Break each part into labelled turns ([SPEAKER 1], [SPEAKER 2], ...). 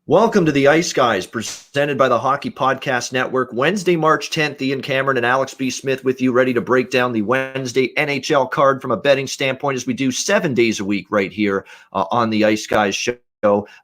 [SPEAKER 1] Welcome to the Ice Guys, presented by the Hockey Podcast Network. Wednesday, March 10th, Ian Cameron and Alex B. Smith with you, ready to break down the Wednesday NHL card from a betting standpoint, as we do 7 days a week right here on the Ice Guys show.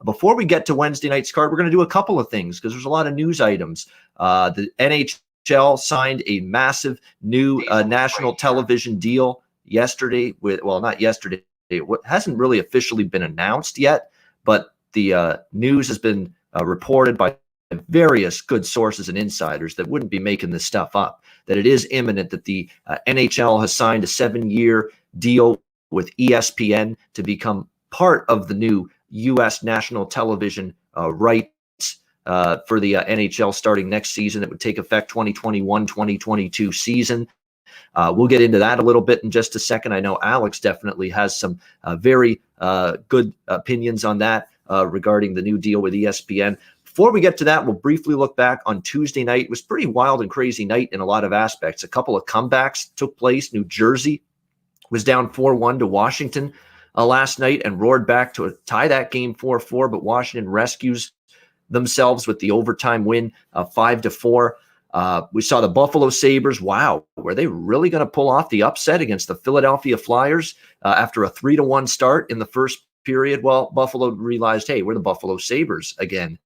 [SPEAKER 1] Before we get to Wednesday night's card, we're going to do a couple of things because there's a lot of news items. The NHL signed a massive new national television deal yesterday not yesterday. It hasn't really officially been announced yet, but the news has been reported by various good sources and insiders that wouldn't be making this stuff up, that it is imminent that the NHL has signed a 7-year deal with ESPN to become part of the new U.S. national television rights for the NHL starting next season. It would take effect 2021-2022 season. We'll get into that a little bit in just a second. I know Alex definitely has some very good opinions on that. Regarding the new deal with ESPN. Before we get to that, we'll briefly look back on Tuesday night. It was a pretty wild and crazy night in a lot of aspects. A couple of comebacks took place. New Jersey was down 4-1 to Washington last night and roared back to tie that game 4-4, but Washington rescues themselves with the overtime win 5-4. We saw the Buffalo Sabres. Wow, were they really going to pull off the upset against the Philadelphia Flyers after a 3-1 start in the first period? Well, Buffalo realized, hey, we're the Buffalo Sabres again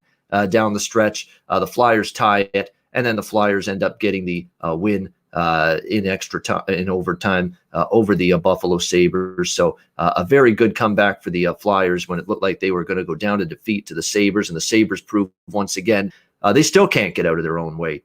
[SPEAKER 1] down the stretch. The Flyers tie it, and then the Flyers end up getting the win in extra time, in overtime over the Buffalo Sabres. So a very good comeback for the Flyers when it looked like they were going to go down to defeat to the Sabres, and the Sabres proved once again they still can't get out of their own way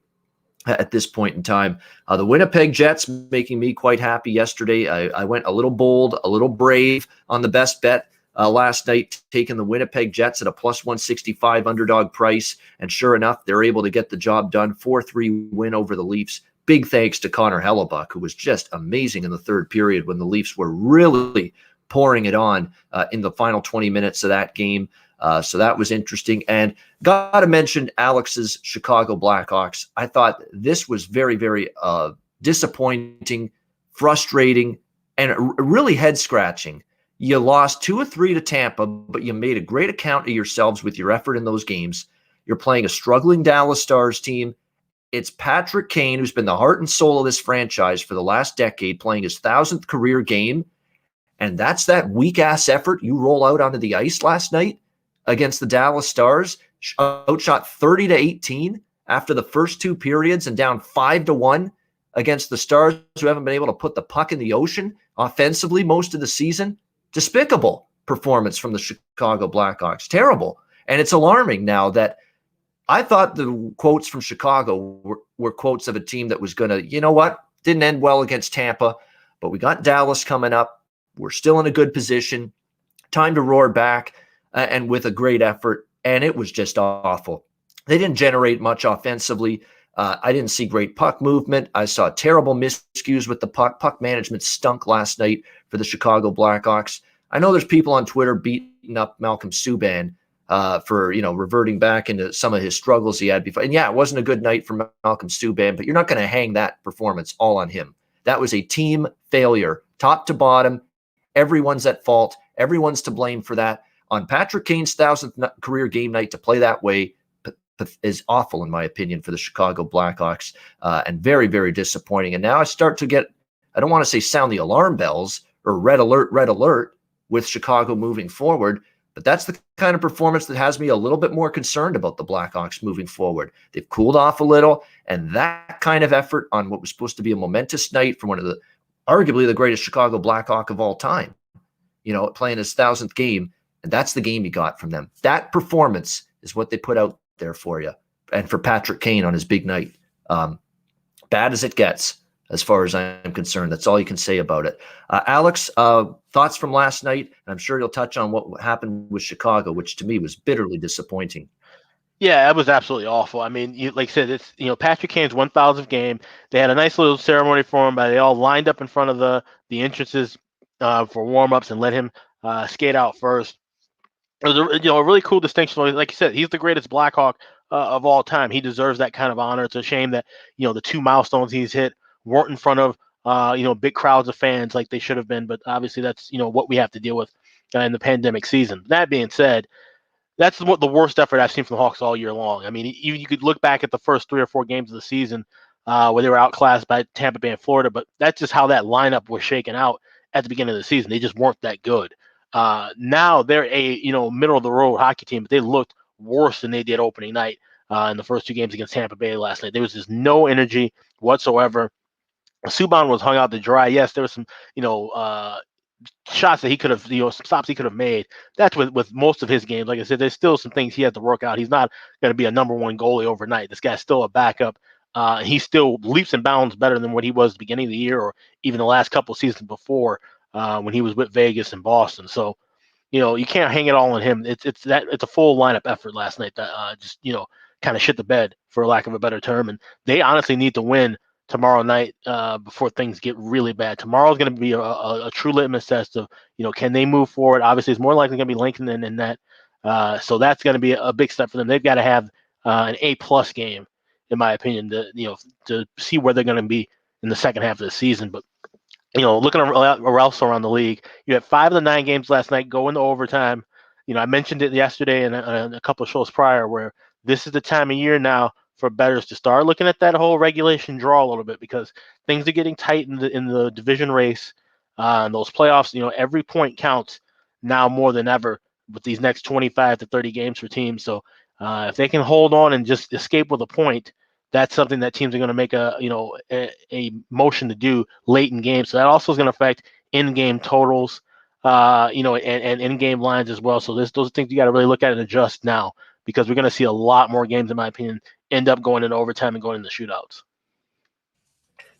[SPEAKER 1] at this point in time. The Winnipeg Jets making me quite happy yesterday. I went a little bold, a little brave on the best bet last night, taking the Winnipeg Jets at a plus 165 underdog price. And sure enough, they're able to get the job done. 4-3 win over the Leafs. Big thanks to Connor Hellebuck, who was just amazing in the third period when the Leafs were really pouring it on in the final 20 minutes of that game. So that was interesting. And got to mention Alex's Chicago Blackhawks. I thought this was very, very disappointing, frustrating, and really head-scratching. You lost 2 or 3 to Tampa, but you made a great account of yourselves with your effort in those games. You're playing a struggling Dallas Stars team. It's Patrick Kane, who's been the heart and soul of this franchise for the last decade, playing his 1,000th career game. And that's that weak-ass effort you roll out onto the ice last night against the Dallas Stars, outshot 30-18 after the first 2 periods and down 5-1 against the Stars, who haven't been able to put the puck in the ocean offensively most of the season. Despicable performance from the Chicago Blackhawks. Terrible. And it's alarming now that I thought the quotes from Chicago were quotes of a team that was going to, you know what, didn't end well against Tampa, but we got Dallas coming up. We're still in a good position. Time to roar back and with a great effort. And it was just awful. They didn't generate much offensively. I didn't see great puck movement. I saw terrible miscues with the puck. Puck management stunk last night for the Chicago Blackhawks. I know there's people on Twitter beating up Malcolm Subban for reverting back into some of his struggles he had before. And yeah, it wasn't a good night for Malcolm Subban, but you're not going to hang that performance all on him. That was a team failure, top to bottom. Everyone's at fault. Everyone's to blame for that. On Patrick Kane's 1,000th career game night to play that way is awful, in my opinion, for the Chicago Blackhawks, and very, very disappointing. And now I start to get, I don't want to say sound the alarm bells or red alert with Chicago moving forward, but that's the kind of performance that has me a little bit more concerned about the Blackhawks moving forward. They've cooled off a little, and that kind of effort on what was supposed to be a momentous night for one of the, arguably the greatest Chicago Blackhawk of all time, playing his 1,000th game, and that's the game he got from them. That performance is what they put out there for you, and for Patrick Kane on his big night. Bad as it gets, as far as I'm concerned. That's all you can say about it. Alex, thoughts from last night? And I'm sure you'll touch on what happened with Chicago, which to me was bitterly disappointing.
[SPEAKER 2] Yeah, it was absolutely awful. I mean, like I said, it's Patrick Kane's 1,000th game. They had a nice little ceremony for him, but they all lined up in front of the entrances for warm-ups and let him skate out first. It was a really cool distinction. Like you said, he's the greatest Blackhawk of all time. He deserves that kind of honor. It's a shame that the 2 milestones he's hit weren't in front of big crowds of fans like they should have been. But obviously, that's what we have to deal with in the pandemic season. That being said, that's the worst effort I've seen from the Hawks all year long. I mean, even you could look back at the first 3 or 4 games of the season where they were outclassed by Tampa Bay and Florida, but that's just how that lineup was shaken out at the beginning of the season. They just weren't that good. Now they're a middle of the road hockey team, but they looked worse than they did opening night in the first 2 games against Tampa Bay last night. There was just no energy whatsoever. Subban was hung out to dry. Yes, there was some shots that he could have, some stops he could have made. That's with most of his games. Like I said, there's still some things he had to work out. He's not going to be a number 1 goalie overnight. This guy's still a backup. He's still leaps and bounds better than what he was at the beginning of the year or even the last couple of seasons before when he was with Vegas and Boston. So, you can't hang it all on him. It's a full lineup effort last night that just kind of shit the bed, for lack of a better term. And they honestly need to win tomorrow night before things get really bad. Tomorrow is going to be a true litmus test of, can they move forward? Obviously, it's more likely going to be Lincoln in that. So that's going to be a big step for them. They've got to have an A+ game, in my opinion, to see where they're going to be in the second half of the season. But, looking else around the league, you had 5 of the 9 games last night go into overtime. I mentioned it yesterday and a couple of shows prior where this is the time of year now for bettors to start looking at that whole regulation draw a little bit, because things are getting tight in the division race and those playoffs. Every point counts now more than ever with these next 25 to 30 games for teams. So if they can hold on and just escape with a point, that's something that teams are going to make a motion to do late in games. So that also is going to affect in-game totals, and in-game lines as well. So those are things you got to really look at and adjust now, because we're going to see a lot more games, in my opinion, end up going into overtime and going into shootouts.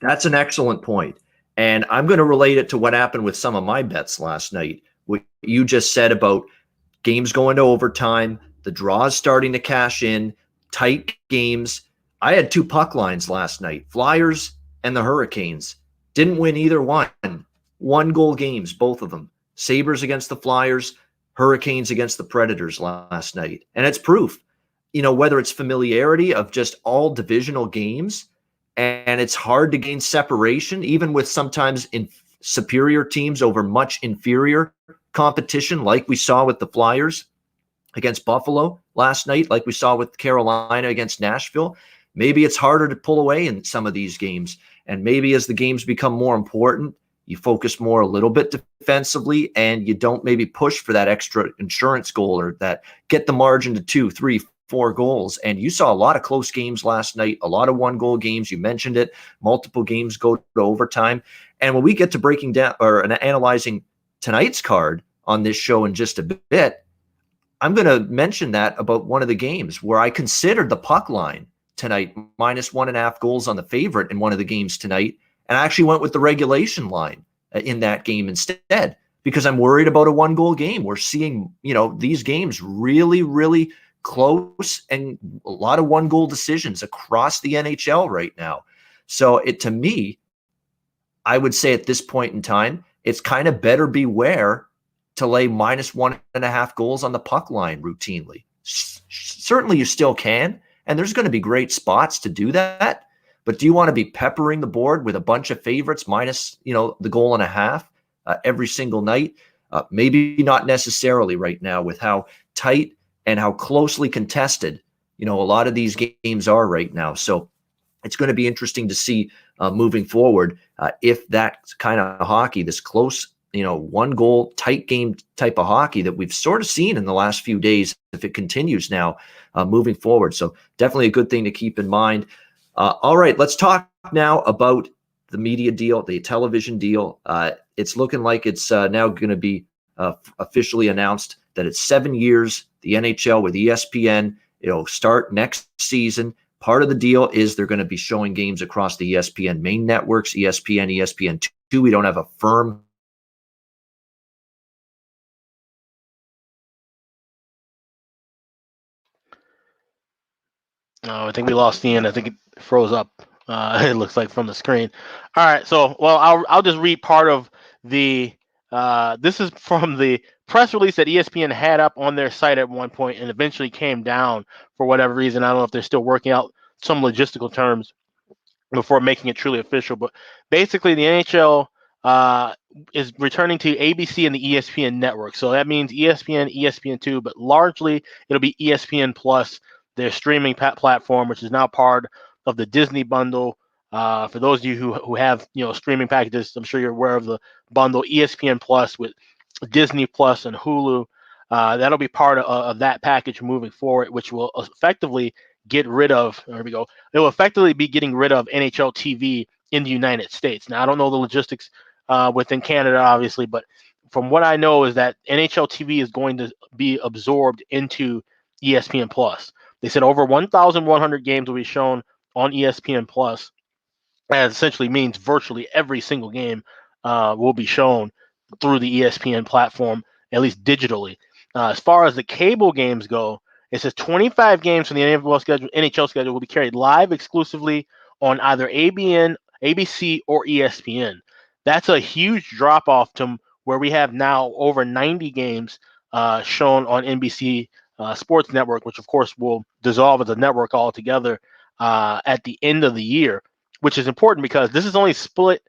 [SPEAKER 1] That's an excellent point. And I'm going to relate it to what happened with some of my bets last night. What you just said about games going to overtime, the draws starting to cash in, tight games. I had 2 puck lines last night, Flyers and the Hurricanes. Didn't win either one. 1-goal games, both of them. Sabres against the Flyers, Hurricanes against the Predators last night. And it's proof, whether it's familiarity of just all divisional games, and it's hard to gain separation, even with sometimes in superior teams over much inferior competition, like we saw with the Flyers against Buffalo last night, like we saw with Carolina against Nashville. Maybe it's harder to pull away in some of these games. And maybe as the games become more important, you focus more a little bit defensively and you don't maybe push for that extra insurance goal or that get the margin to 2, 3, 4 goals. And you saw a lot of close games last night, a lot of 1-goal games. You mentioned it, multiple games go to overtime. And when we get to breaking down or analyzing tonight's card on this show in just a bit, I'm going to mention that about one of the games where I considered the puck line tonight, -1.5 goals on the favorite in one of the games tonight. And I actually went with the regulation line in that game instead, because I'm worried about a 1-goal game. We're seeing, these games really, really close and a lot of 1-goal decisions across the NHL right now. So to me, I would say at this point in time, it's kind of better beware to lay -1.5 goals on the puck line routinely. Certainly you still can, and there's going to be great spots to do that. But do you want to be peppering the board with a bunch of favorites minus, the goal and a half every single night? Maybe not necessarily right now with how tight and how closely contested, a lot of these games are right now. So it's going to be interesting to see moving forward if that kind of hockey, this close, 1-goal tight game type of hockey that we've sort of seen in the last few days, if it continues now moving forward. So definitely a good thing to keep in mind. All right, let's talk now about the media deal, the television deal. It's looking like it's now going to be officially announced that it's 7 years, the NHL with ESPN. It'll start next season. Part of the deal is they're going to be showing games across the ESPN main networks, ESPN, ESPN2. We don't have a firm
[SPEAKER 2] Oh, I think we lost Ian. I think it froze up. It looks like from the screen. All right, so I'll just read part of the. This is from the press release that ESPN had up on their site at one point and eventually came down for whatever reason. I don't know if they're still working out some logistical terms before making it truly official. But basically, the NHL is returning to ABC and the ESPN network. So that means ESPN, ESPN2, but largely it'll be ESPN Plus, their streaming platform, which is now part of the Disney bundle. For those of you who have streaming packages, I'm sure you're aware of the bundle ESPN Plus with Disney Plus and Hulu. That'll be part of that package moving forward, which will effectively get rid of. There we go. It will effectively be getting rid of NHL TV in the United States. Now, I don't know the logistics within Canada, obviously, but from what I know is that NHL TV is going to be absorbed into ESPN Plus. They said over 1,100 games will be shown on ESPN Plus. That essentially means virtually every single game will be shown through the ESPN platform, at least digitally. As far as the cable games go, it says 25 games from the NHL schedule will be carried live exclusively on either ABN, ABC, or ESPN. That's a huge drop off to where we have now over 90 games shown on NBC Sports Network, which of course will dissolve as a network altogether at the end of the year, which is important because this is only split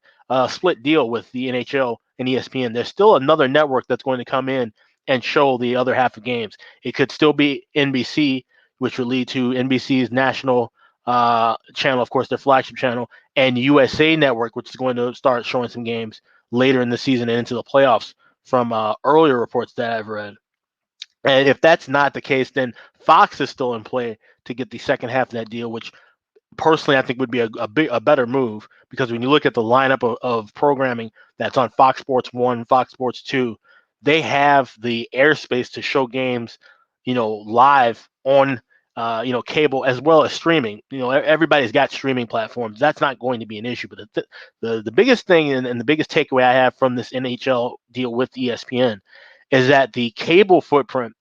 [SPEAKER 2] deal with the NHL and ESPN. There's still another network that's going to come in and show the other half of games. It could still be NBC, which would lead to NBC's national channel, of course, their flagship channel, and USA Network, which is going to start showing some games later in the season and into the playoffs from earlier reports that I've read. And if that's not the case, then Fox is still in play to get the second half of that deal, which personally I think would be a better move, because when you look at the lineup of programming that's on Fox Sports 1, Fox Sports 2, they have the airspace to show games, live on, cable as well as streaming. Everybody's got streaming platforms. That's not going to be an issue. But the biggest thing and the biggest takeaway I have from this NHL deal with ESPN is that the cable footprint,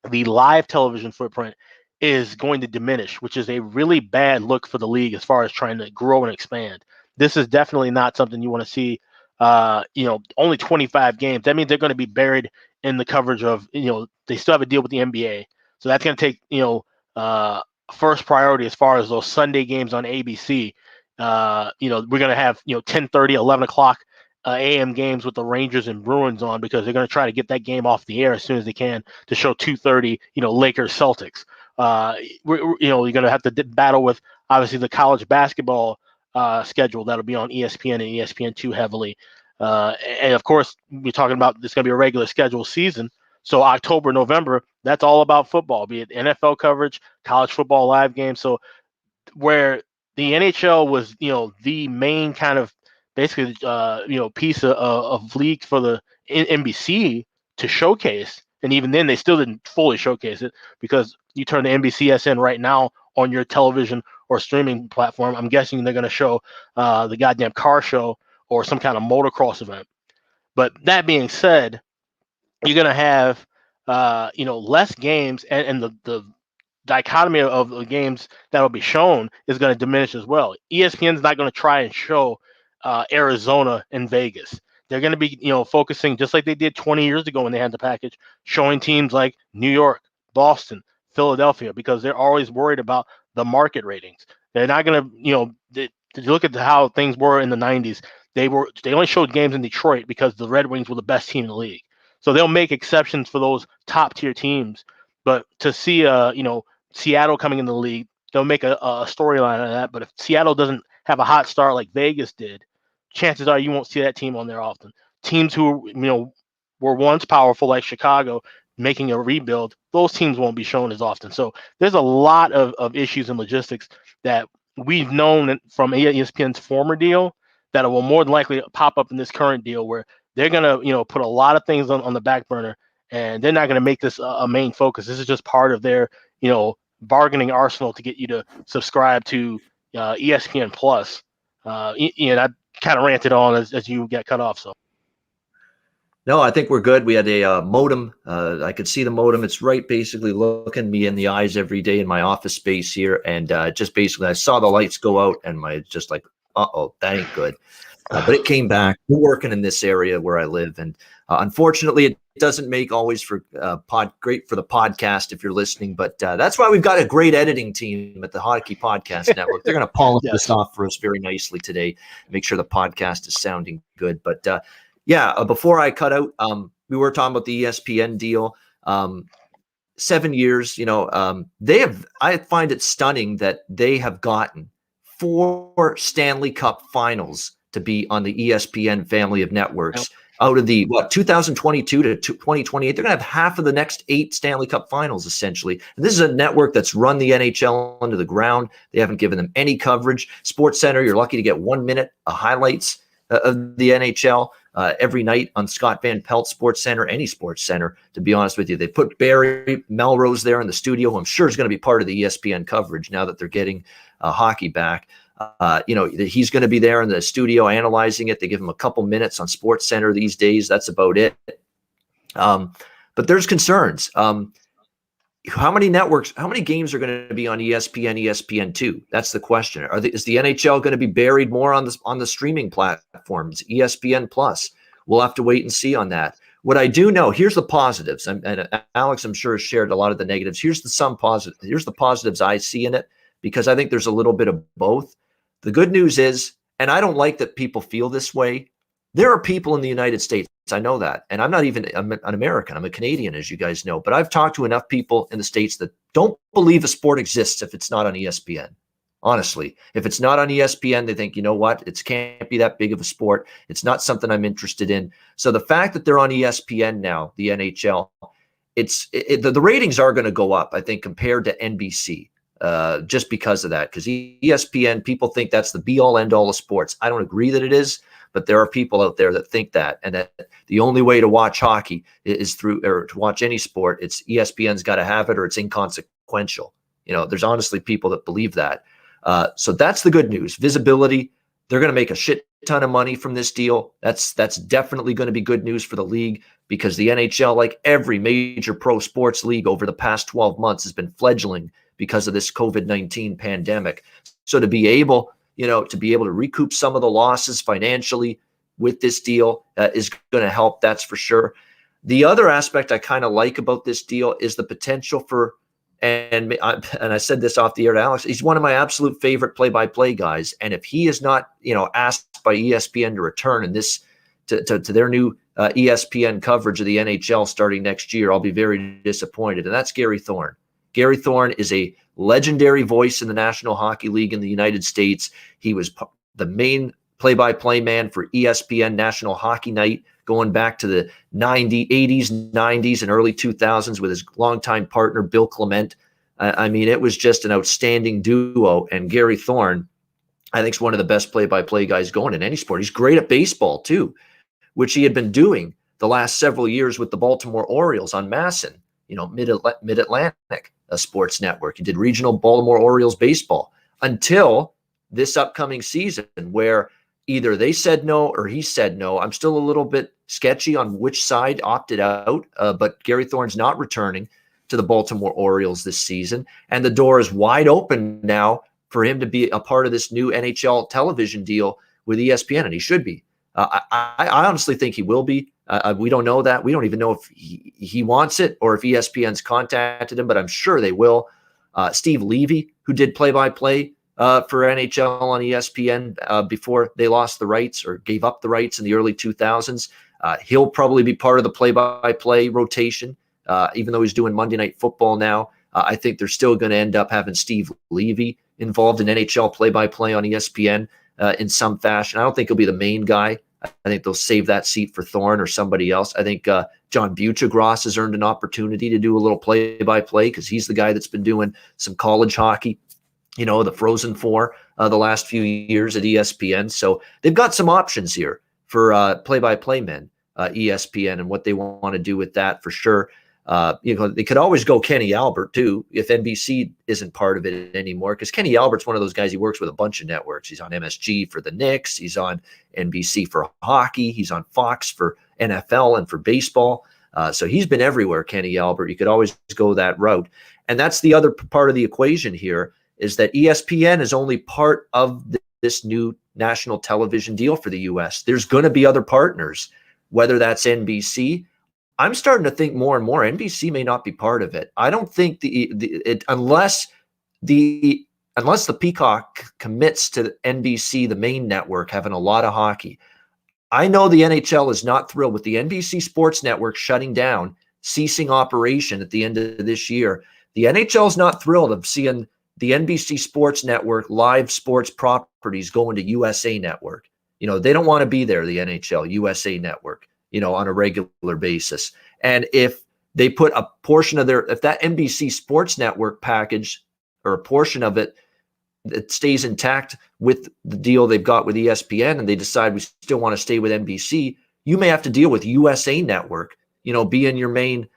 [SPEAKER 2] the live television footprint, is going to diminish, which is a really bad look for the league as far as trying to grow and expand. This is definitely not something you want to see. Only 25 games. That means they're going to be buried in the coverage of, they still have a deal with the NBA. So that's going to take, first priority as far as those Sunday games on ABC. We're going to have, 10:30, 11 o'clock AM games with the Rangers and Bruins on, because they're going to try to get that game off the air as soon as they can to show 2:30, Lakers Celtics. You're going to have to battle with obviously the college basketball schedule that'll be on ESPN and ESPN2 heavily. And of course, we're talking about this going to be a regular schedule season. So October, November, that's all about football, be it NFL coverage, college football live games. So where the NHL was, the main kind of basically, piece of league for the NBC to showcase. And even then, they still didn't fully showcase it, because you turn the NBCSN right now on your television or streaming platform, I'm guessing they're going to show the goddamn car show or some kind of motocross event. But that being said, you're going to have, less games, and the dichotomy of the games that will be shown is going to diminish as well. ESPN's not going to try and show Arizona and Vegas. They're going to be, focusing just like they did 20 years ago when they had the package, showing teams like New York, Boston, Philadelphia, because they're always worried about the market ratings. They're not going to, to look at how things were in the 90s. They only showed games in Detroit because the Red Wings were the best team in the league. So they'll make exceptions for those top tier teams. But to see, Seattle coming in the league, they'll make a storyline of that. But if Seattle doesn't have a hot start like Vegas did, chances are you won't see that team on there often. Teams who, were once powerful like Chicago, making a rebuild, those teams won't be shown as often. So there's a lot of issues and logistics that we've known from ESPN's former deal that will more than likely pop up in this current deal, where they're going to, put a lot of things on the back burner, and they're not going to make this a main focus. This is just part of their, bargaining arsenal to get you to subscribe to ESPN Plus. I kind of ranted on as you got cut off. So.
[SPEAKER 1] No, I think we're good. We had a modem. I could see the modem. It's right basically looking me in the eyes every day in my office space here. And just basically I saw the lights go out and just like, uh-oh, that ain't good. But it came back. We're working in this area where I live, and unfortunately, it doesn't make always for great for the podcast if you're listening. But that's why we've got a great editing team at the Hockey Podcast Network. They're going to polish this off for us very nicely today, make sure the podcast is sounding good. But before I cut out, we were talking about the ESPN deal. 7 years, they have. I find it stunning that they have gotten 4 Stanley Cup Finals to be on the ESPN family of networks. Out of the 2022 to 2028, they're going to have half of the next 8 Stanley Cup Finals essentially. And this is a network that's run the NHL into the ground. They haven't given them any coverage. SportsCenter, you're lucky to get 1 minute of highlights of the NHL every night on Scott Van Pelt SportsCenter, any SportsCenter. To be honest with you, they put Barry Melrose there in the studio, who I'm sure is going to be part of the ESPN coverage now that they're getting hockey back. He's going to be there in the studio analyzing it. They give him a couple minutes on SportsCenter these days. That's about it. But there's concerns. How many games are going to be on ESPN, ESPN2? That's the question. Is the NHL going to be buried more on the streaming platforms, ESPN Plus? We'll have to wait and see on that. What I do know, here's the positives, and Alex, I'm sure, has shared a lot of the negatives. Here's the positives I see in it, because I think there's a little bit of both. The good news is, and I don't like that people feel this way, there are people in the United States, I know that, and I'm an American, I'm a Canadian, as you guys know, but I've talked to enough people in the States that don't believe a sport exists if it's not on ESPN. Honestly, if it's not on ESPN, they think, you know what, it can't be that big of a sport. It's not something I'm interested in. So the fact that they're on ESPN now, the NHL, the ratings are going to go up, I think, compared to NBC. Just because of that, because ESPN, people think that's the be-all, end-all of sports. I don't agree that it is, but there are people out there that think that, and that the only way to watch hockey is through, or to watch any sport, it's ESPN's got to have it, or it's inconsequential. There's honestly people that believe that. So that's the good news. Visibility. They're going to make a shit ton of money from this deal. That's definitely going to be good news for the league, because the NHL, like every major pro sports league over the past 12 months, has been fledgling because of this COVID-19 pandemic. So to be able to recoup some of the losses financially with this deal is going to help. That's for sure. The other aspect I kind of like about this deal is the potential for, and I said this off the air to Alex, he's one of my absolute favorite play-by-play guys. And if he is not, asked by ESPN to return in this to their new ESPN coverage of the NHL starting next year, I'll be very disappointed. And that's Gary Thorne. Gary Thorne is a legendary voice in the National Hockey League in the United States. He was the main play-by-play man for ESPN National Hockey Night going back to the 80s, 90s, and early 2000s with his longtime partner, Bill Clement. It was just an outstanding duo. And Gary Thorne, I think, is one of the best play-by-play guys going in any sport. He's great at baseball, too, which he had been doing the last several years with the Baltimore Orioles on MASN, Mid-Atlantic Sports Network. He did regional Baltimore Orioles baseball until this upcoming season, where either they said no or he said no. I'm still a little bit sketchy on which side opted out, but Gary Thorne's not returning to the Baltimore Orioles this season, and the door is wide open now for him to be a part of this new NHL television deal with ESPN, and he should be. I honestly think he will be. We don't know that. We don't even know if he wants it or if ESPN's contacted him, but I'm sure they will. Steve Levy, who did play-by-play for NHL on ESPN before they lost the rights or gave up the rights in the early 2000s, he'll probably be part of the play-by-play rotation, even though he's doing Monday Night Football now. I think they're still going to end up having Steve Levy involved in NHL play-by-play on ESPN in some fashion. I don't think he'll be the main guy. I think they'll save that seat for Thorne or somebody else. I think John Buccigross has earned an opportunity to do a little play-by-play because he's the guy that's been doing some college hockey, the Frozen Four the last few years at ESPN. So they've got some options here for play-by-play men, ESPN, and what they want to do with that for sure. They could always go Kenny Albert too if NBC isn't part of it anymore, because Kenny Albert's one of those guys. He works with a bunch of networks. He's on MSG for the Knicks. He's on NBC for hockey. He's on Fox for NFL and for baseball. So he's been everywhere, Kenny Albert. You could always go that route. And that's the other part of the equation here, is that ESPN is only part of this new national television deal for the U.S. There's going to be other partners, whether that's NBC. I'm starting to think more and more NBC may not be part of it. I don't think unless the Peacock commits to NBC, the main network, having a lot of hockey. I know the NHL is not thrilled with the NBC Sports Network shutting down, ceasing operation at the end of this year. The NHL is not thrilled of seeing the NBC Sports Network live sports properties going to USA Network. They don't want to be there, the NHL, USA Network, on a regular basis. And if they put a portion of if that NBC Sports Network package or a portion of it stays intact with the deal they've got with ESPN, and they decide we still want to stay with NBC, you may have to deal with USA Network, being your main,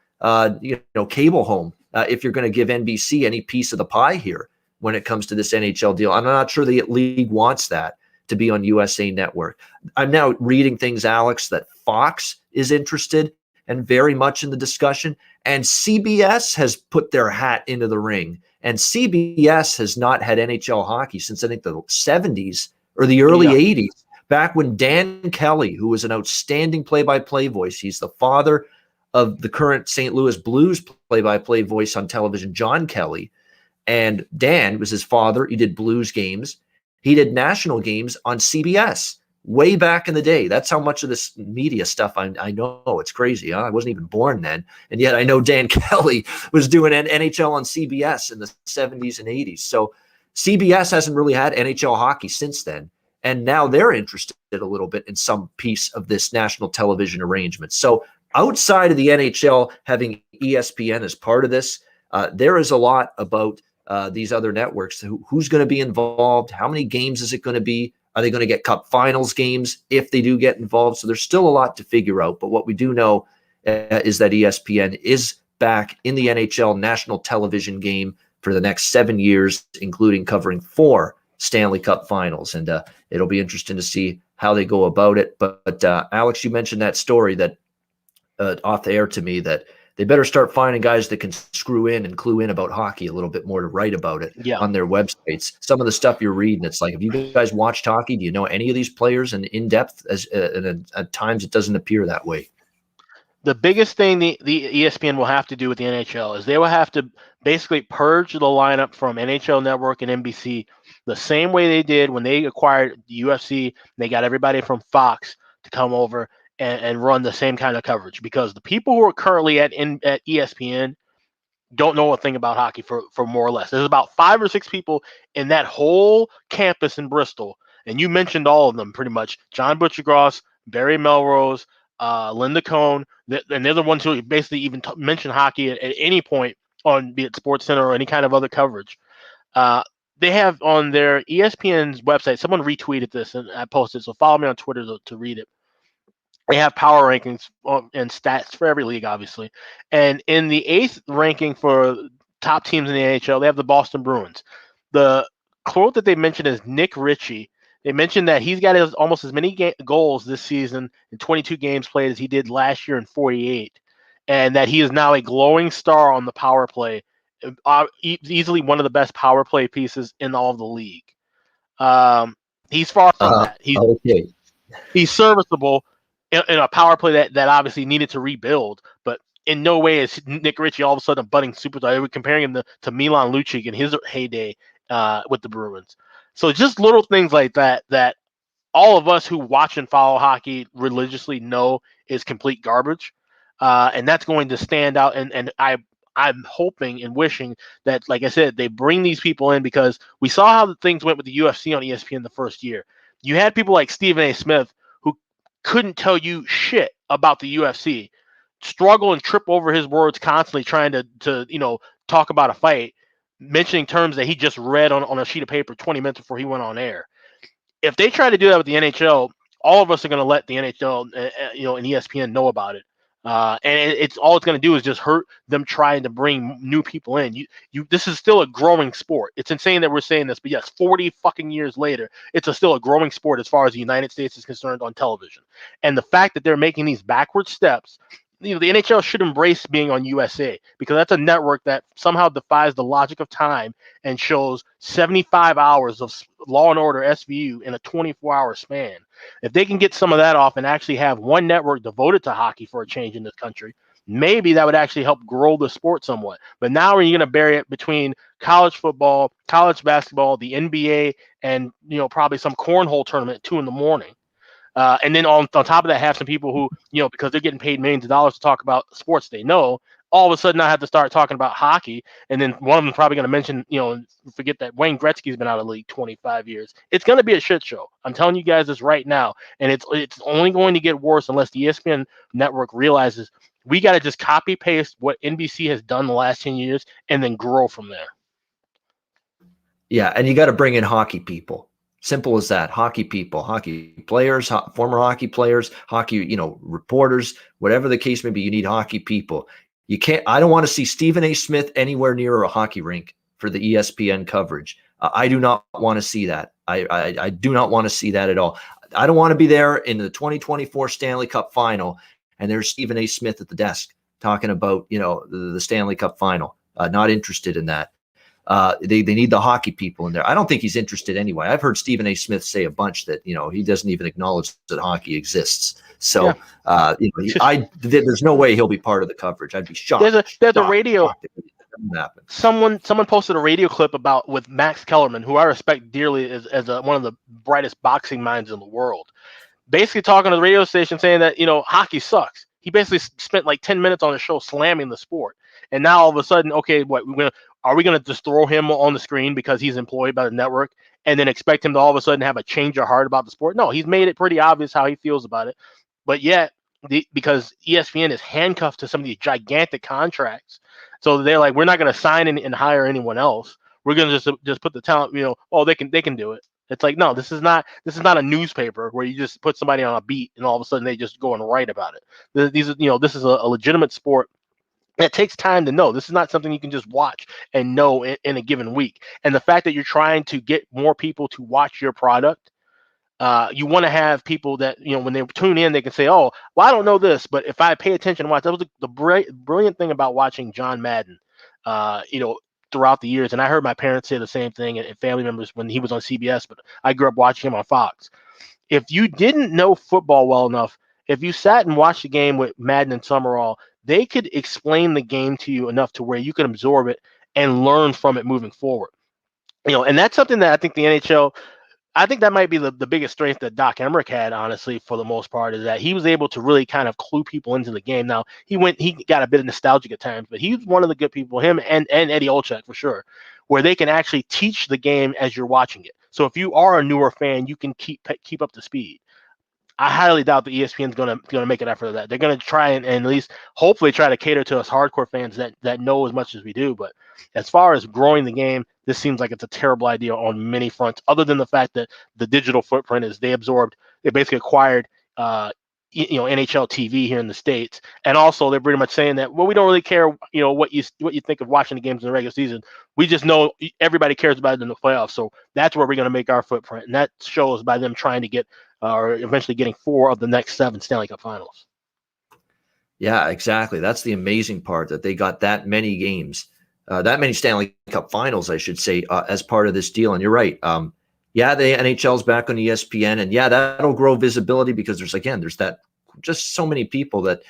[SPEAKER 1] cable home. If you're going to give NBC any piece of the pie here when it comes to this NHL deal. I'm not sure the league wants that to be on USA Network. I'm now reading things, Alex, that Fox is interested and very much in the discussion. And CBS has put their hat into the ring. And CBS has not had NHL hockey since I think the 70s or the early 80s, back when Dan Kelly, who was an outstanding play-by-play voice, he's the father of the current St. Louis Blues play-by-play voice on television, John Kelly. And Dan was his father. He did Blues games. He did national games on CBS way back in the day. That's how much of this media stuff I know. It's crazy. Huh? I wasn't even born then. And yet I know Dan Kelly was doing NHL on CBS in the 70s and 80s. So CBS hasn't really had NHL hockey since then. And now they're interested a little bit in some piece of this national television arrangement. So outside of the NHL having ESPN as part of this, there is a lot about these other networks. Who's going to be involved? How many games is it going to be? Are they going to get Cup Finals games if they do get involved? So there's still a lot to figure out. But what we do know is that ESPN is back in the NHL national television game for the next 7 years, including covering 4 Stanley Cup Finals. And it'll be interesting to see how they go about it. But Alex, you mentioned that story that off the air to me, that they better start finding guys that can screw in and clue in about hockey a little bit more to write about it on their websites. Some of the stuff you're reading, it's like, have you guys watched hockey? Do you know any of these players in depth? And at times it doesn't appear that way.
[SPEAKER 2] The biggest thing the ESPN will have to do with the NHL is they will have to basically purge the lineup from NHL Network and NBC the same way they did when they acquired the UFC. They got everybody from Fox to come over and run the same kind of coverage, because the people who are currently at ESPN don't know a thing about hockey for more or less. There's about 5 or 6 people in that whole campus in Bristol, and you mentioned all of them pretty much. John Butchergross, Barry Melrose, Linda Cohn, and they're the ones who basically even mention hockey at any point on, be it SportsCenter or any kind of other coverage. They have on their ESPN's website, someone retweeted this and I posted, so follow me on Twitter to read it. They have power rankings and stats for every league, obviously. And in the 8th ranking for top teams in the NHL, they have the Boston Bruins. The quote that they mentioned is Nick Ritchie. They mentioned that he's got almost as many goals this season in 22 games played as he did last year in 48, and that he is now a glowing star on the power play, easily one of the best power play pieces in all of the league. He's far from that. He's serviceable in a power play that obviously needed to rebuild, but in no way is Nick Ritchie all of a sudden a budding superstar. They were comparing him to Milan Lucic in his heyday with the Bruins. So just little things like that all of us who watch and follow hockey religiously know is complete garbage. And that's going to stand out. And I'm hoping and wishing that, like I said, they bring these people in, because we saw how the things went with the UFC on ESPN the first year. You had people like Stephen A. Smith who couldn't tell you shit about the UFC, struggle and trip over his words constantly trying to talk about a fight, mentioning terms that he just read on a sheet of paper 20 minutes before he went on air. If they try to do that with the NHL, all of us are going to let the NHL and ESPN know about it. And it's going to do is just hurt them trying to bring new people in. This is still a growing sport. It's insane that we're saying this, but yes, 40 fucking years later, it's still a growing sport as far as the United States is concerned on television. And the fact that they're making these backward steps, the NHL should embrace being on USA, because that's a network that somehow defies the logic of time and shows 75 hours of Law and Order SVU in a 24-hour span. If they can get some of that off and actually have one network devoted to hockey for a change in this country, maybe that would actually help grow the sport somewhat. But now you're going to bury it between college football, college basketball, the NBA, and probably some cornhole tournament at 2 a.m. And then on top of that, have some people who, because they're getting paid millions of dollars to talk about sports they know, all of a sudden I have to start talking about hockey. And then one of them is probably going to mention, forget that Wayne Gretzky's been out of the league 25 years. It's going to be a shit show. I'm telling you guys this right now. And it's only going to get worse unless the ESPN network realizes we got to just copy paste what NBC has done the last 10 years and then grow from there.
[SPEAKER 1] Yeah. And you got to bring in hockey people. Simple as that. Hockey people, hockey players, former hockey players, hockey, reporters, whatever the case may be, you need hockey people. I don't want to see Stephen A. Smith anywhere near a hockey rink for the ESPN coverage. I do not want to see that. I do not want to see that at all. I don't want to be there in the 2024 Stanley Cup final and there's Stephen A. Smith at the desk talking about, the Stanley Cup final. Not interested in that. They need the hockey people in there. I don't think he's interested anyway. I've heard Stephen A. Smith say a bunch that, he doesn't even acknowledge that hockey exists. So, there's no way he'll be part of the coverage. I'd be shocked.
[SPEAKER 2] There's a radio. Someone posted a radio clip with Max Kellerman, who I respect dearly as one of the brightest boxing minds in the world. Basically talking to the radio station saying that, hockey sucks. He basically spent like 10 minutes on the show slamming the sport. And now all of a sudden, okay, are we going to just throw him on the screen because he's employed by the network and then expect him to all of a sudden have a change of heart about the sport? No, he's made it pretty obvious how he feels about it. But yet, because ESPN is handcuffed to some of these gigantic contracts, so they're like, we're not going to sign and hire anyone else. We're going to just put the talent, they can do it. It's like, no, this is not a newspaper where you just put somebody on a beat and all of a sudden they just go and write about it. This is a legitimate sport. It takes time to know. This is not something you can just watch and know in a given week. And the fact that you're trying to get more people to watch your product, you want to have people that, when they tune in, they can say, oh, well, I don't know this, but if I pay attention and watch, that was the brilliant thing about watching John Madden, throughout the years. And I heard my parents say the same thing and family members when he was on CBS, but I grew up watching him on Fox. If you didn't know football well enough, if you sat and watched the game with Madden and Summerall, they could explain the game to you enough to where you can absorb it and learn from it moving forward. And that's something that I think the NHL, I think that might be the biggest strength that Doc Emmerich had, honestly, for the most part, is that he was able to really kind of clue people into the game. Now, he got a bit nostalgic at times, but he's one of the good people, him and Eddie Olczyk for sure, where they can actually teach the game as you're watching it. So if you are a newer fan, you can keep up to speed. I highly doubt the ESPN is going to make an effort of that. They're going to try and at least hopefully try to cater to us hardcore fans that know as much as we do. But as far as growing the game, this seems like it's a terrible idea on many fronts, other than the fact that the digital footprint is they basically acquired NHL TV here in the States. And also they're pretty much saying that, well, we don't really care, what you think of watching the games in the regular season. We just know everybody cares about it in the playoffs. So that's where we're going to make our footprint. And that shows by them trying to get or eventually getting 4 of the next 7 Stanley Cup finals.
[SPEAKER 1] Yeah, exactly. That's the amazing part, that they got that many games, that many Stanley Cup finals, I should say, as part of this deal. And you're right. The NHL's back on ESPN, and that'll grow visibility because there's that just so many people that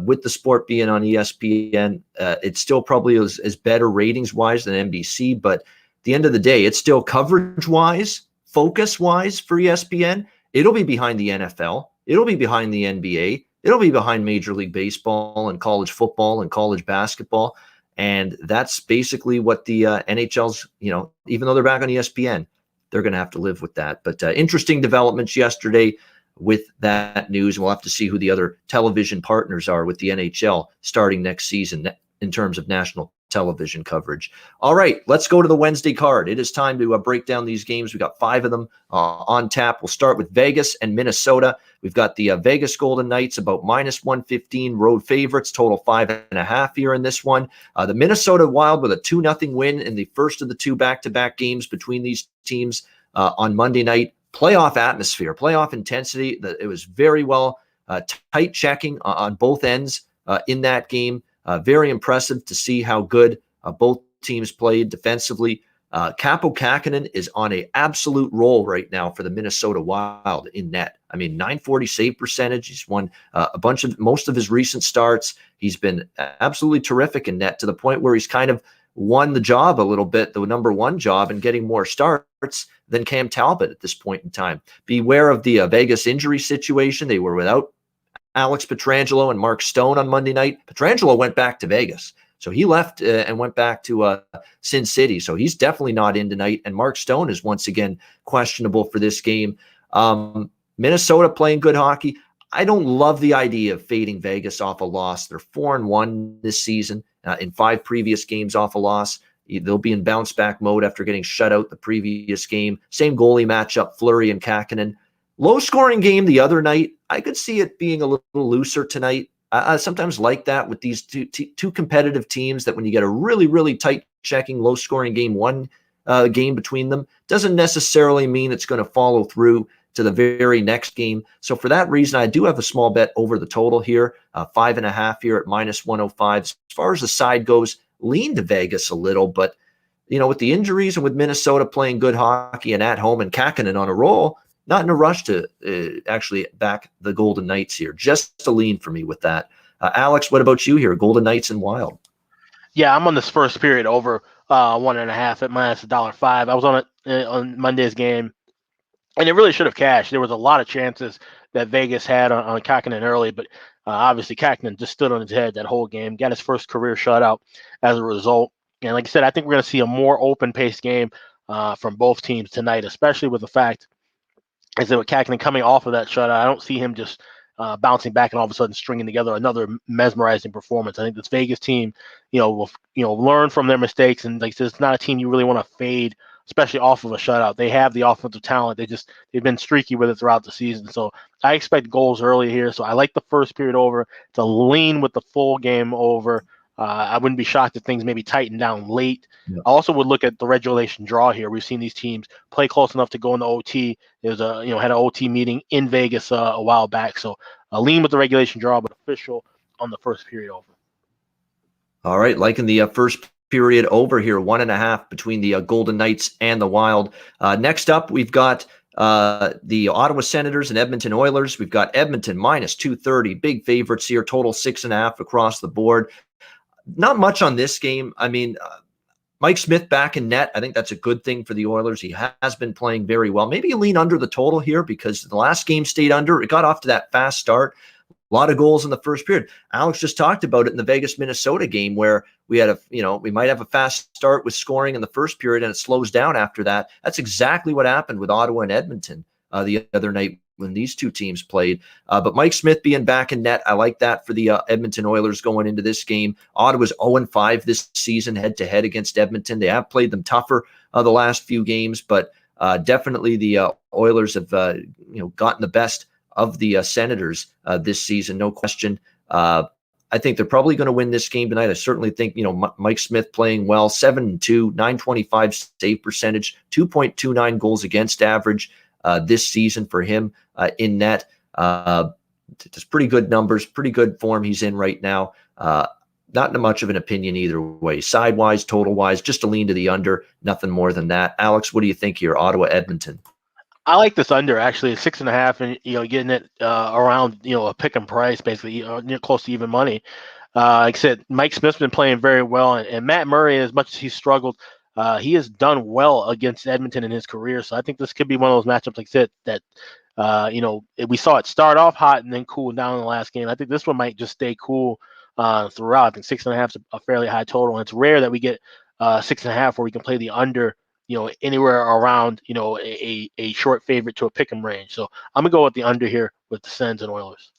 [SPEAKER 1] with the sport being on ESPN, it still probably is better ratings wise than NBC. But at the end of the day, it's still coverage wise, focus wise for ESPN. It'll be behind the NFL. It'll be behind the NBA. It'll be behind Major League Baseball and college football and college basketball. And that's basically what the NHL's, even though they're back on ESPN, they're going to have to live with that. But interesting developments yesterday with that news. We'll have to see who the other television partners are with the NHL starting next season in terms of national television coverage. All right, let's go to the Wednesday card. It is time to break down these games. We got 5 of them on tap. We'll start with Vegas and Minnesota. We've got the Vegas Golden Knights about -115 road favorites, total 5.5 here in this one. The Minnesota Wild with a 2-0 win in the first of the 2 back-to-back games between these teams on Monday night. Playoff atmosphere, playoff intensity. It was very well tight checking on both ends in that game. Very impressive to see how good both teams played defensively. Capo Kakkonen is on an absolute roll right now for the Minnesota Wild in net. I mean, 940 save percentage. He's won most of his recent starts. He's been absolutely terrific in net to the point where he's kind of won the job a little bit, the number one job, and getting more starts than Cam Talbot at this point in time. Beware of the Vegas injury situation. They were without Alex Pietrangelo and Mark Stone on Monday night. Pietrangelo went back to Vegas. So he left and went back to Sin City. So he's definitely not in tonight. And Mark Stone is once again questionable for this game. Minnesota playing good hockey. I don't love the idea of fading Vegas off a loss. They're 4-1 this season in 5 previous games off a loss. They'll be in bounce back mode after getting shut out the previous game. Same goalie matchup, Fleury and Kakkonen. Low scoring game the other night. I could see it being a little looser tonight. I sometimes like that with these two competitive teams, that when you get a really, really tight checking, low scoring game, one game between them, doesn't necessarily mean it's going to follow through to the very next game. So for that reason, I do have a small bet over the total here, 5.5 here at -105. As far as the side goes, lean to Vegas a little, but with the injuries and with Minnesota playing good hockey and at home and Kakkonen on a roll, not in a rush to actually back the Golden Knights here. Just a lean for me with that. Alex, what about you here? Golden Knights and Wild.
[SPEAKER 2] Yeah, I'm on this first period over 1.5 at -$1.05. I was on it on Monday's game, and it really should have cashed. There was a lot of chances that Vegas had on Kakkonen early, but obviously Kakkonen just stood on his head that whole game, got his first career shutout as a result. And like I said, I think we're going to see a more open-paced game from both teams tonight, especially with the fact is that with Kakkonen coming off of that shutout, I don't see him just bouncing back and all of a sudden stringing together another mesmerizing performance. I think this Vegas team, will learn from their mistakes, and like I said, it's not a team you really want to fade, especially off of a shutout. They have the offensive talent. They've been streaky with it throughout the season. So I expect goals early here. So I like the first period over to lean with the full game over. I wouldn't be shocked if things maybe tighten down late.
[SPEAKER 1] Yeah.
[SPEAKER 2] I also would look at the regulation draw here. We've seen these teams play close enough to go into OT. There's had an OT meeting in Vegas a while back. So lean with the regulation draw, but official on the first period over.
[SPEAKER 1] All right, liking the first period over here, 1.5 between the Golden Knights and the Wild. Next up, we've got the Ottawa Senators and Edmonton Oilers. We've got Edmonton -230, big favorites here, total 6.5 across the board. Not much on this game. I mean, Mike Smith back in net. I think that's a good thing for the Oilers. He has been playing very well. Maybe you lean under the total here because the last game stayed under. It got off to that fast start. A lot of goals in the first period. Alex just talked about it in the Vegas-Minnesota game where we had we might have a fast start with scoring in the first period and it slows down after that. That's exactly what happened with Ottawa and Edmonton the other night when these two teams played. But Mike Smith being back in net, I like that for the Edmonton Oilers going into this game. Ottawa's 0-5 this season head-to-head against Edmonton. They have played them tougher the last few games, but definitely the Oilers have gotten the best of the Senators this season, no question. I think they're probably going to win this game tonight. I certainly think, Mike Smith playing well, 7-2, 925 save percentage, 2.29 goals against average this season for him in net. Just pretty good numbers, pretty good form he's in right now. Not much of an opinion either way. Side-wise, total-wise, just a lean to the under, nothing more than that. Alex, what do you think here? Ottawa, Edmonton.
[SPEAKER 2] I like this under actually, 6.5, and getting it around a pick and price, basically close to even money. Like I said, Mike Smith's been playing very well, and Matt Murray, as much as he's struggled, he has done well against Edmonton in his career. So I think this could be one of those matchups, like I said, that we saw it start off hot and then cool down in the last game. I think this one might just stay cool throughout. I think 6.5 is a fairly high total, and it's rare that we get 6.5 where we can play the under. Anywhere around, a short favorite to a pick 'em range. So I'm going to go with the under here with the Sens and Oilers.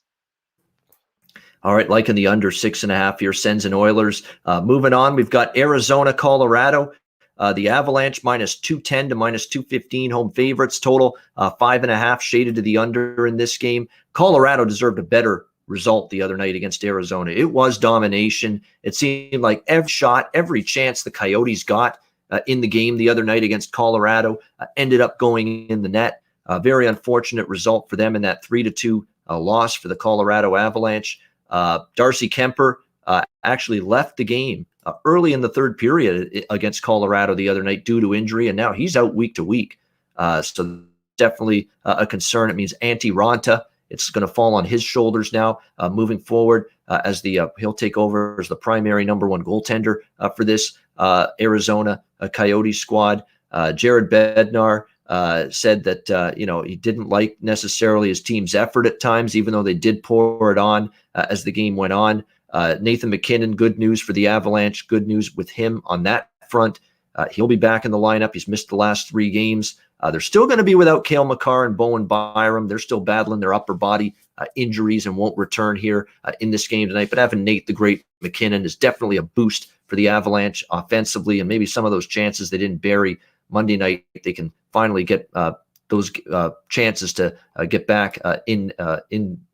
[SPEAKER 1] All right, liking the under 6.5 here, Sens and Oilers. Moving on, we've got Arizona, Colorado. The Avalanche -210 to -215 home favorites. Total 5.5 shaded to the under in this game. Colorado deserved a better result the other night against Arizona. It was domination. It seemed like every shot, every chance the Coyotes got in the game the other night against Colorado ended up going in the net. Very unfortunate result for them in that 3-2 loss for the Colorado Avalanche. Darcy Kemper actually left the game early in the third period against Colorado the other night due to injury, and now he's out week to week. So definitely a concern. It means Antti Ranta, it's going to fall on his shoulders now moving forward as he'll take over as the primary number one goaltender for this Arizona Coyotes squad. Jared Bednar said that he didn't like necessarily his team's effort at times, even though they did pour it on as the game went on. Nathan McKinnon, good news for the Avalanche. Good news with him on that front. He'll be back in the lineup. He's missed the last 3 games. They're still going to be without Cale Makar and Bowen Byram. They're still battling their upper body injuries and won't return here in this game tonight. But having Nate the Great McKinnon is definitely a boost for the Avalanche offensively, and maybe some of those chances they didn't bury Monday night, they can finally get those chances to get back in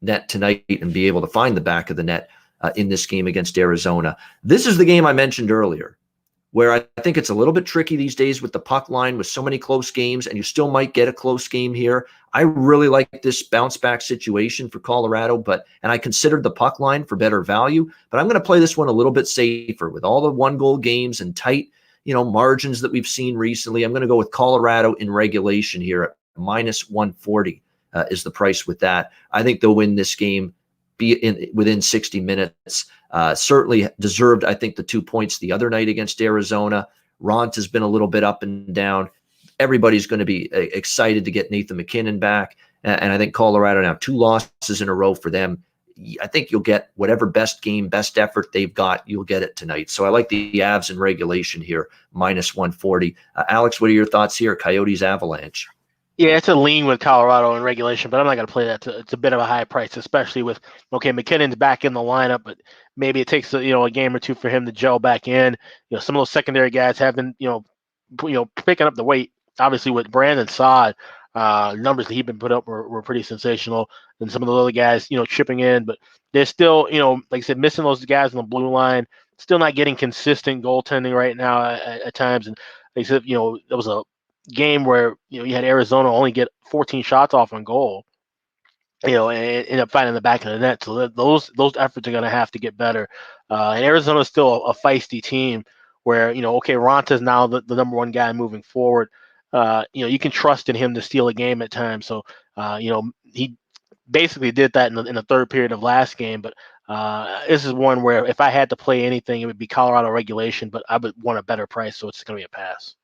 [SPEAKER 1] net tonight and be able to find the back of the net in this game against Arizona. This is the game I mentioned earlier, where I think it's a little bit tricky these days with the puck line with so many close games, and you still might get a close game here. I really like this bounce back situation for Colorado, and I considered the puck line for better value, but I'm going to play this one a little bit safer with all the 1-goal games and tight, margins that we've seen recently. I'm going to go with Colorado in regulation here at minus 140 is the price with that. I think they'll win this game within 60 minutes. Certainly deserved, I think, the 2 points the other night against Arizona. Ront has been a little bit up and down. Everybody's going to be excited to get Nathan McKinnon back. And I think Colorado now 2 losses in a row for them. I think you'll get whatever best game, best effort they've got, you'll get it tonight. So I like the Avs in regulation here, minus 140. Alex, what are your thoughts here? Coyotes Avalanche.
[SPEAKER 2] Yeah, it's a lean with Colorado in regulation, but I'm not going to play that. It's a bit of a high price, especially with, McKinnon's back in the lineup, but maybe it takes a game or two for him to gel back in. Some of those secondary guys have been, picking up the weight. Obviously, with Brandon Saad, numbers that he'd been put up were pretty sensational, and some of the other guys, chipping in, but they're still, like I said, missing those guys on the blue line. Still not getting consistent goaltending right now at times, and like I said, there was a game where you had Arizona only get 14 shots off on goal, and end up finding the back of the net. So those efforts are going to have to get better. And Arizona is still a feisty team where Ronta is now the number one guy moving forward. You can trust in him to steal a game at times. So he basically did that in the third period of last game. But this is one where if I had to play anything, it would be Colorado regulation, but I would want a better price, so it's going to be a pass.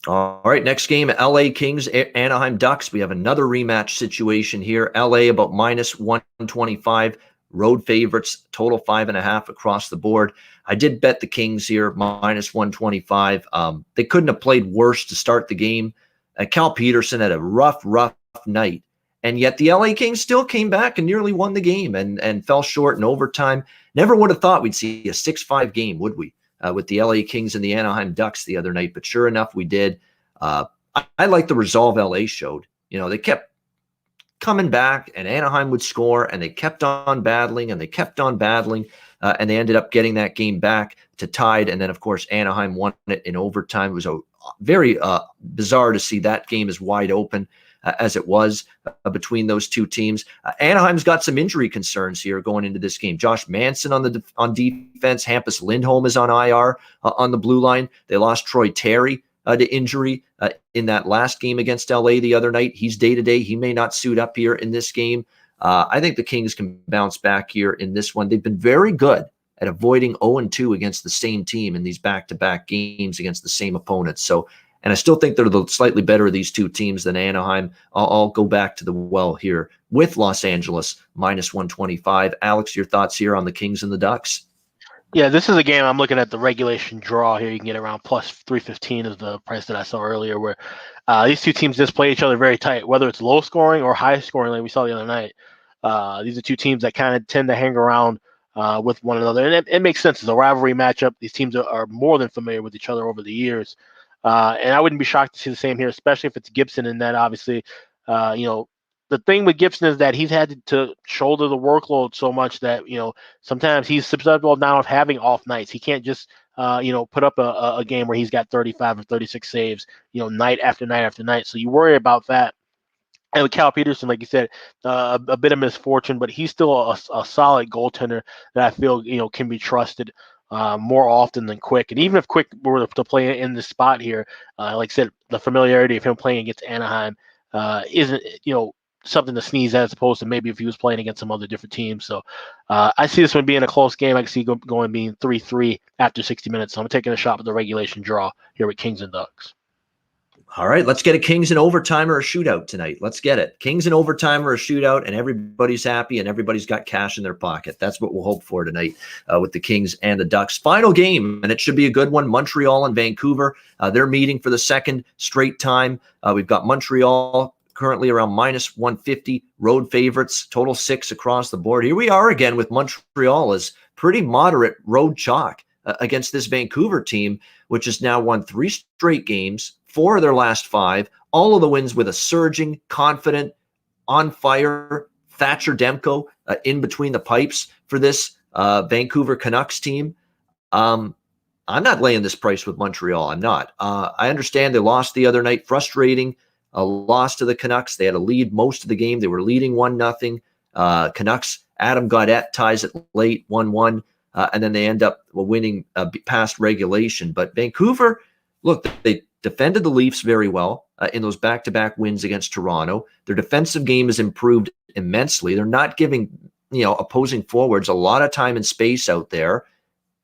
[SPEAKER 1] All right, next game, LA Kings, Anaheim Ducks. We have another rematch situation here. LA about minus 125, road favorites, total 5.5 across the board. I did bet the Kings here, minus 125. They couldn't have played worse to start the game. Cal Peterson had a rough night, and yet the LA Kings still came back and nearly won the game and fell short in overtime. Never would have thought we'd see a 6-5 game, would we? With the LA Kings and the Anaheim Ducks the other night, but sure enough, we did. I like the resolve LA showed. They kept coming back, and Anaheim would score, and they kept on battling, and they and they ended up getting that game back to tied. And then, of course, Anaheim won it in overtime. It was a very bizarre to see that game as wide open as it was between those two teams. Anaheim's got some injury concerns here going into this game. Josh Manson on defense. Hampus Lindholm is on IR on the blue line. They lost Troy Terry to injury in that last game against LA the other night. He's day-to-day. He may not suit up here in this game. I think the Kings can bounce back here in this one. They've been very good at avoiding 0-2 against the same team in these back-to-back games against the same opponents. And I still think they're the slightly better of these two teams than Anaheim. I'll go back to the well here with Los Angeles, minus 125. Alex, your thoughts here on the Kings and the Ducks?
[SPEAKER 2] Yeah, this is a game I'm looking at the regulation draw here. You can get around plus 315 is the price that I saw earlier, where these two teams just play each other very tight, whether it's low scoring or high scoring like we saw the other night. These are two teams that kind of tend to hang around with one another. And it makes sense. It's a rivalry matchup. These teams are more than familiar with each other over the years. And I wouldn't be shocked to see the same here, especially if it's Gibson in that, obviously. The thing with Gibson is that he's had to shoulder the workload so much that, sometimes he's susceptible now of having off nights. He can't just, put up a game where he's got 35 or 36 saves, night after night after night. So you worry about that. And with Cal Peterson, like you said, a bit of misfortune, but he's still a solid goaltender that I feel can be trusted more often than Quick. And even if Quick were to play in this spot here, like I said, the familiarity of him playing against Anaheim isn't something to sneeze at, as opposed to maybe if he was playing against some other different teams. So I see this one being a close game. I can see going being 3-3 after 60 minutes. So I'm taking a shot with the regulation draw here with Kings and Ducks.
[SPEAKER 1] All right, let's get a Kings in overtime or a shootout tonight. Let's get it. Kings in overtime or a shootout, and everybody's happy and everybody's got cash in their pocket. That's what we'll hope for tonight with the Kings and the Ducks. Final game, and it should be a good one. Montreal and Vancouver. They're meeting for the second straight time. We've got Montreal currently around minus 150, road favorites, total 6 across the board. Here we are again with Montreal as pretty moderate road chalk against this Vancouver team, which has now won 3 straight games, 4 of their last 5, all of the wins with a surging, confident, on fire Thatcher Demko in between the pipes for this Vancouver Canucks team. I'm not laying this price with Montreal. I'm not. I understand they lost the other night. Frustrating. A loss to the Canucks. They had a lead most of the game. They were leading 1-0. Canucks, Adam Gaudette ties it late, 1-1. And then they end up winning past regulation. But Vancouver, look, they defended the Leafs very well in those back-to-back wins against Toronto. Their defensive game has improved immensely. They're not giving opposing forwards a lot of time and space out there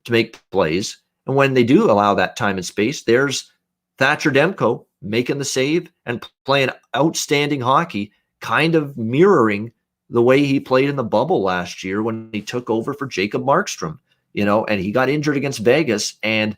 [SPEAKER 1] to make plays. And when they do allow that time and space, there's Thatcher Demko making the save and playing outstanding hockey, kind of mirroring the way he played in the bubble last year when he took over for Jacob Markstrom, and he got injured against Vegas, and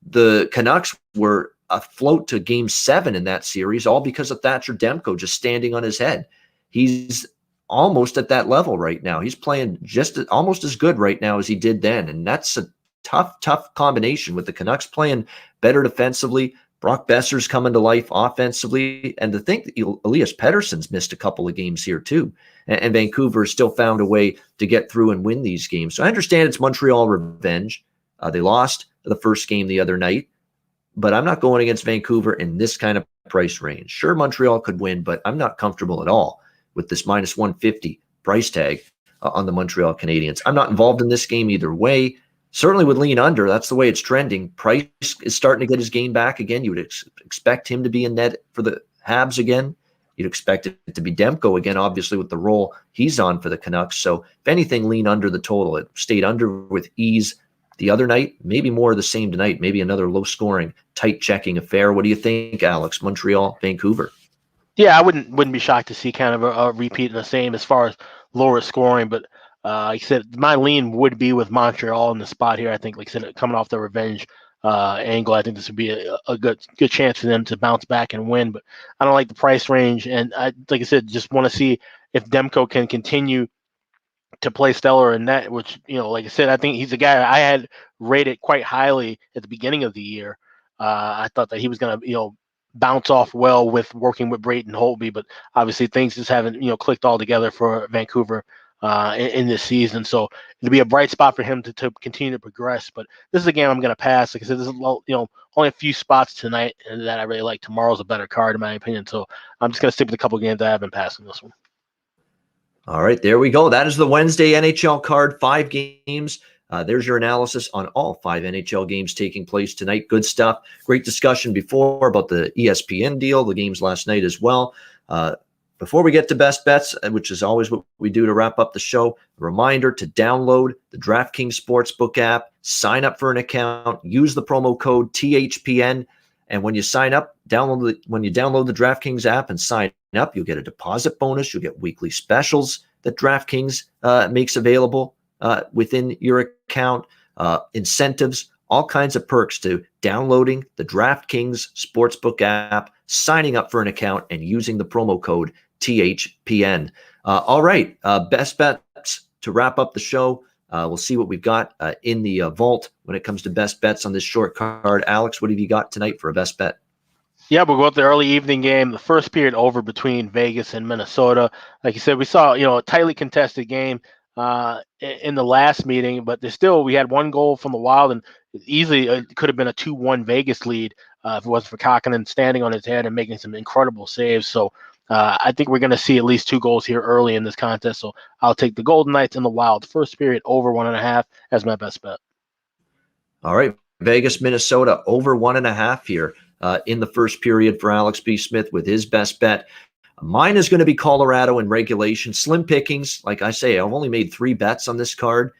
[SPEAKER 1] the Canucks were afloat to game 7 in that series, all because of Thatcher Demko just standing on his head. He's almost at that level right now. He's playing just almost as good right now as he did then. And that's a tough combination with the Canucks playing better defensively, Brock Besser's coming to life offensively, and to think that Elias Pettersson's missed a couple of games here too. And Vancouver has still found a way to get through and win these games. So I understand it's Montreal revenge. They lost the first game the other night, but I'm not going against Vancouver in this kind of price range. Sure, Montreal could win, but I'm not comfortable at all with this minus 150 price tag on the Montreal Canadiens. I'm not involved in this game either way. Certainly would lean under. That's the way it's trending. Price is starting to get his game back again. You would expect him to be in net for the Habs again. You'd expect it to be Demko again, obviously, with the role he's on for the Canucks. So if anything, lean under the total. It stayed under with ease the other night. Maybe more of the same tonight. Maybe another low-scoring, tight-checking affair. What do you think, Alex? Montreal, Vancouver?
[SPEAKER 2] Yeah, I wouldn't be shocked to see kind of a repeat in the same as far as lower scoring, but like I said, my lean would be with Montreal in the spot here. I think, like I said, coming off the revenge angle, I think this would be a good chance for them to bounce back and win. But I don't like the price range, and like I said, just want to see if Demko can continue to play stellar in net. Which like I said, I think he's a guy I had rated quite highly at the beginning of the year. I thought that he was going to bounce off well with working with Brayton Holtby, but obviously things just haven't clicked all together for Vancouver in this season. So it'll be a bright spot for him to continue to progress. But this is a game I'm going to pass. Like I said, this is only a few spots tonight that I really like. Tomorrow's a better card in my opinion. So I'm just going to stick with a couple games that I have been passing this one.
[SPEAKER 1] All right, there we go. That is the Wednesday NHL card, 5 games. There's your analysis on all 5 NHL games taking place tonight. Good stuff. Great discussion before about the ESPN deal, the games last night as well. Before we get to best bets, which is always what we do to wrap up the show, a reminder to download the DraftKings Sportsbook app, sign up for an account, use the promo code THPN, and when you sign up, when you download the DraftKings app and sign up, you'll get a deposit bonus. You'll get weekly specials that DraftKings makes available within your account, incentives, all kinds of perks to downloading the DraftKings Sportsbook app, signing up for an account, and using the promo code THPN. All right, best bets to wrap up the show. We'll see what we've got in the vault when it comes to best bets on this short card. Alex, what have you got tonight for a best bet?
[SPEAKER 2] Yeah, we'll go with the early evening game, the first period over between Vegas and Minnesota. Like you said, we saw a tightly contested game in the last meeting, but we had 1 goal from the Wild, and easily it could have been a 2-1 Vegas lead if it wasn't for Kokkonen standing on his head and making some incredible saves. So I think we're going to see at least 2 goals here early in this contest. So I'll take the Golden Knights and the Wild first period over 1.5 as my best bet.
[SPEAKER 1] All right. Vegas, Minnesota over 1.5 here in the first period for Alex B. Smith with his best bet. Mine is going to be Colorado in regulation. Slim pickings. Like I say, I've only made 3 bets on this card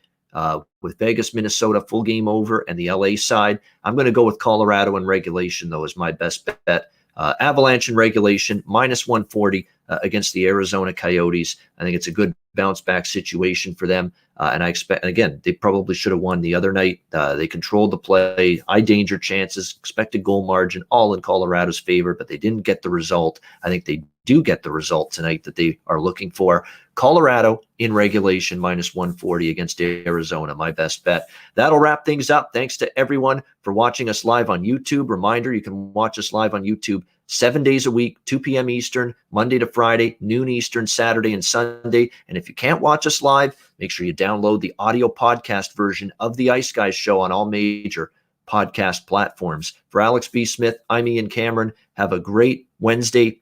[SPEAKER 1] with Vegas, Minnesota, full game over, and the LA side. I'm going to go with Colorado in regulation, though, as my best bet. Avalanche in regulation, minus 140 against the Arizona Coyotes. I think it's a good bounce back situation for them. And I expect, and again, they probably should have won the other night. They controlled the play, high danger chances, expected goal margin, all in Colorado's favor, but they didn't get the result. I think they do get the result tonight that they are looking for. Colorado in regulation, minus 140 against Arizona, my best bet. That'll wrap things up. Thanks to everyone for watching us live on YouTube. Reminder, you can watch us live on YouTube 7 days a week, 2 p.m. Eastern, Monday to Friday, noon Eastern, Saturday and Sunday. And if you can't watch us live, make sure you download the audio podcast version of the Ice Guys show on all major podcast platforms. For Alex B. Smith, I'm Ian Cameron. Have a great Wednesday.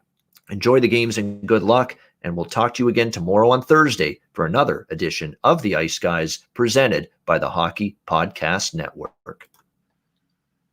[SPEAKER 1] Enjoy the games and good luck. And we'll talk to you again tomorrow on Thursday for another edition of the Ice Guys presented by the Hockey Podcast Network.